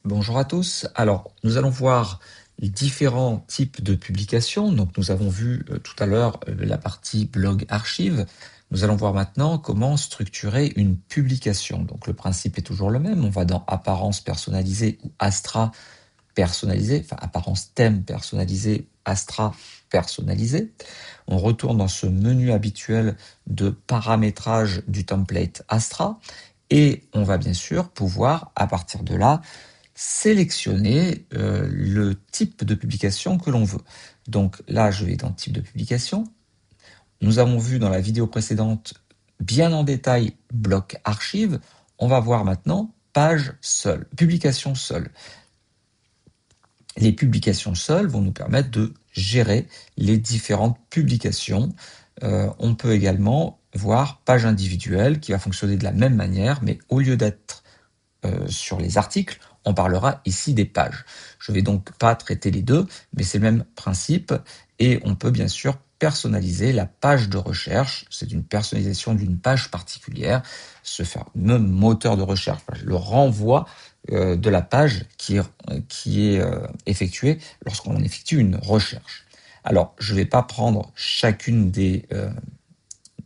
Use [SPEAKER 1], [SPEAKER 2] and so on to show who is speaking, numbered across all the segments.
[SPEAKER 1] Bonjour à tous. Alors, nous allons voir les différents types de publications. Donc, nous avons vu tout à l'heure la partie blog archive. Nous allons voir maintenant comment structurer une publication. Donc, le principe est toujours le même. On va dans apparence personnalisée ou Astra personnalisée, enfin apparence thème personnalisée, Astra personnalisée. On retourne dans ce menu habituel de paramétrage du template Astra et on va bien sûr pouvoir, à partir de là, sélectionner le type de publication que l'on veut. Donc là, je vais dans type de publication. Nous avons vu dans la vidéo précédente bien en détail bloc archive. On va voir maintenant page seule, publication seule. Les publications seules vont nous permettre de gérer les différentes publications. On peut également voir page individuelle qui va fonctionner de la même manière, mais au lieu d'être sur les articles, on parlera ici des pages. Je ne vais donc pas traiter les deux, mais c'est le même principe et on peut bien sûr personnaliser la page de recherche. C'est une personnalisation d'une page particulière. Ce fameux moteur de recherche, le renvoi de la page qui est effectuée lorsqu'on effectue une recherche. Alors, je ne vais pas prendre chacun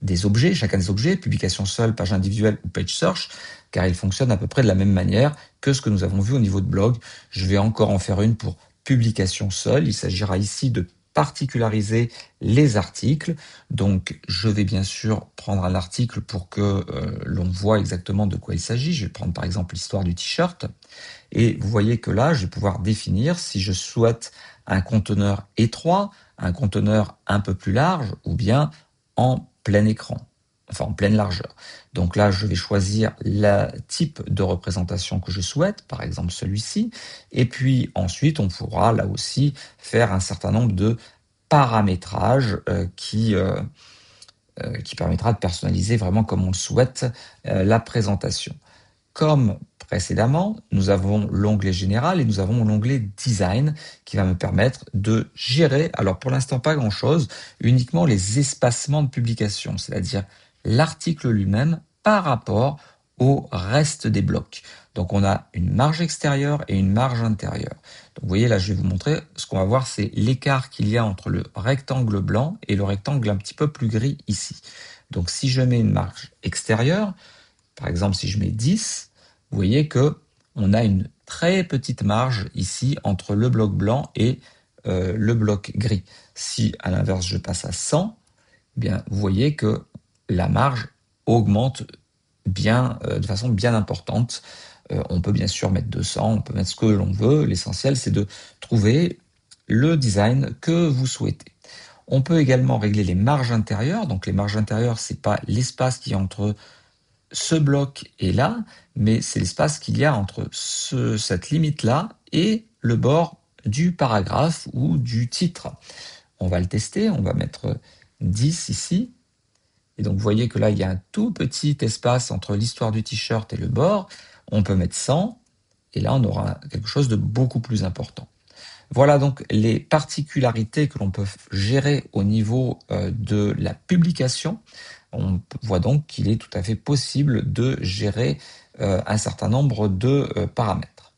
[SPEAKER 1] des objets, publication seule, page individuelle ou page search, car ils fonctionnent à peu près de la même manière que ce que nous avons vu au niveau de blog. Je vais encore en faire une pour publication seule. Il s'agira ici de particulariser les articles. Donc, je vais bien sûr prendre un article pour que l'on voit exactement de quoi il s'agit. Je vais prendre par exemple l'histoire du t-shirt. Et vous voyez que là, je vais pouvoir définir si je souhaite un conteneur étroit, un conteneur un peu plus large, ou bien en plein écran, enfin en pleine largeur. Donc là, je vais choisir le type de représentation que je souhaite, par exemple celui-ci, et puis ensuite, on pourra là aussi faire un certain nombre de paramétrages qui permettra de personnaliser vraiment comme on le souhaite la présentation. Comme précédemment, nous avons l'onglet général et nous avons l'onglet design qui va me permettre de gérer, alors pour l'instant pas grand chose, uniquement les espacements de publication, c'est-à-dire l'article lui-même par rapport au reste des blocs. Donc on a une marge extérieure et une marge intérieure. Donc vous voyez là, je vais vous montrer, ce qu'on va voir, c'est l'écart qu'il y a entre le rectangle blanc et le rectangle un petit peu plus gris ici. Donc si je mets une marge extérieure, par exemple, si je mets 10, vous voyez que on a une très petite marge ici entre le bloc blanc et le bloc gris. Si à l'inverse je passe à 100, eh bien vous voyez que la marge augmente bien, de façon bien importante. On peut bien sûr mettre 200, on peut mettre ce que l'on veut. L'essentiel, c'est de trouver le design que vous souhaitez. On peut également régler les marges intérieures. Donc les marges intérieures, c'est pas l'espace qui est entre ce bloc est là, mais c'est l'espace qu'il y a entre cette limite-là et le bord du paragraphe ou du titre. On va le tester, on va mettre 10 ici. Et donc, vous voyez que là, il y a un tout petit espace entre l'histoire du t-shirt et le bord. On peut mettre 100, et là, on aura quelque chose de beaucoup plus important. Voilà donc les particularités que l'on peut gérer au niveau de la publication. On voit donc qu'il est tout à fait possible de gérer un certain nombre de paramètres.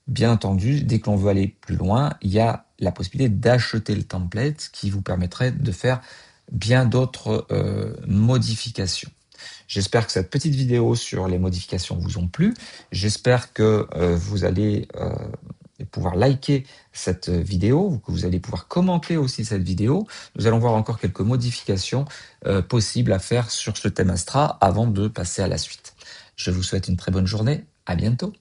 [SPEAKER 1] Bien entendu, dès que l'on veut aller plus loin, il y a la possibilité d'acheter le template qui vous permettrait de faire bien d'autres modifications. J'espère que cette petite vidéo sur les modifications vous ont plu. J'espère que vous allez pouvoir liker cette vidéo, que vous allez pouvoir commenter aussi cette vidéo. Nous allons voir encore quelques modifications possibles à faire sur ce thème Astra avant de passer à la suite. Je vous souhaite une très bonne journée. À bientôt.